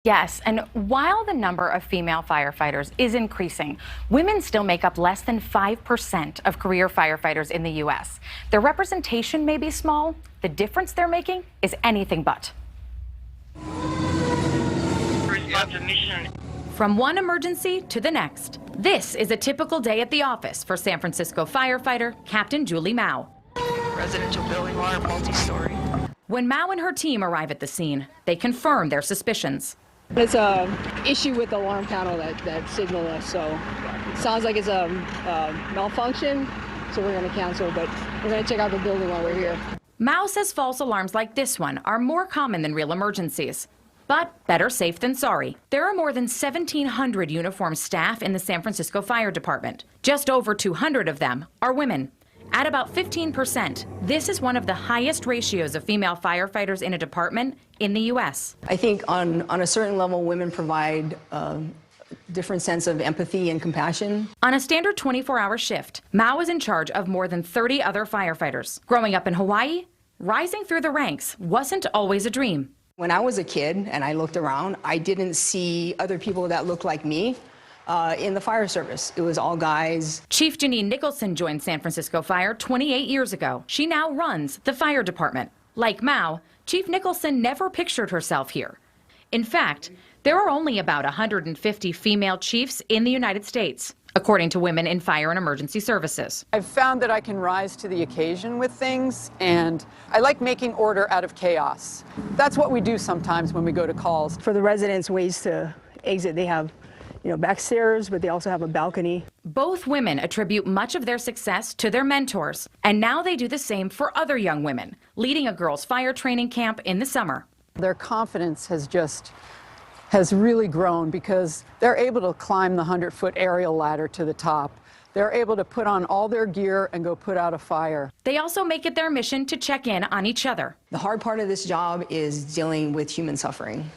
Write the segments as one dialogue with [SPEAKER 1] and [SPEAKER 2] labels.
[SPEAKER 1] Yes, and while the number of female firefighters is increasing, women still make up less than 5% of career firefighters in the U.S. Their representation may be small. The difference they're making is anything but. From one emergency to the next, this is a typical day at the office for San Francisco firefighter Captain Julie Mao.
[SPEAKER 2] Residential building, water, multi-story.
[SPEAKER 1] When Mao and her team arrive at the scene, they confirm their suspicions.
[SPEAKER 3] It's an issue with the alarm panel that signaled us, so it sounds like it's a malfunction, so we're going to cancel, but we're going to check out the building while we're here.
[SPEAKER 1] Mao says false alarms like this one are more common than real emergencies. But better safe than sorry. There are more than 1,700 uniformed staff in the San Francisco Fire Department. Just over 200 of them are women. At about 15%, this is one of the highest ratios of female firefighters in a department in the U.S.
[SPEAKER 4] I think on a certain level, women provide a different sense of empathy and compassion.
[SPEAKER 1] On a standard 24-hour shift, Mao is in charge of more than 30 other firefighters. Growing up in Hawaii, rising through the ranks wasn't always a dream.
[SPEAKER 4] When I was a kid and I looked around, I didn't see other people that looked like me in the fire service. It was all guys.
[SPEAKER 1] Chief Jeanine Nicholson joined San Francisco Fire 28 years ago. She now runs the fire department. Like Mao, Chief Nicholson never pictured herself here. In fact, there are only about 150 female chiefs in the United States, according to Women in Fire and Emergency Services.
[SPEAKER 5] I've found that I can rise to the occasion with things, and I like making order out of chaos. That's what we do sometimes when we go to calls.
[SPEAKER 3] For the residents' ways to exit, they have back stairs, but they also have a balcony.
[SPEAKER 1] Both women attribute much of their success to their mentors, and now they do the same for other young women, leading a girls' fire training camp in the summer.
[SPEAKER 5] Their confidence has really grown because they're able to climb the 100-foot aerial ladder to the top. They're able to put on all their gear and go put out a fire.
[SPEAKER 1] They also make it their mission to check in on each other.
[SPEAKER 4] The hard part of this job is dealing with human suffering.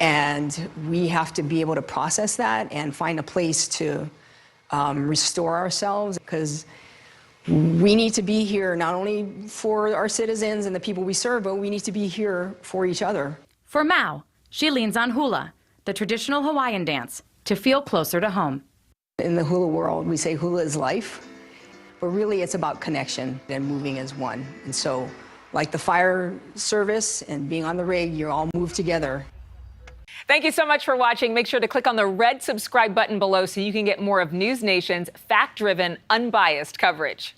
[SPEAKER 4] And we have to be able to process that and find a place to restore ourselves, because we need to be here not only for our citizens and the people we serve, but we need to be here for each other.
[SPEAKER 1] For Mao, she leans on hula, the traditional Hawaiian dance, to feel closer to home.
[SPEAKER 4] In the hula world, we say hula is life, but really it's about connection and moving as one. And so, like the fire service and being on the rig, you're all moved together.
[SPEAKER 6] Thank you so much for watching. Make sure to click on the red subscribe button below so you can get more of News Nation's fact-driven, unbiased coverage.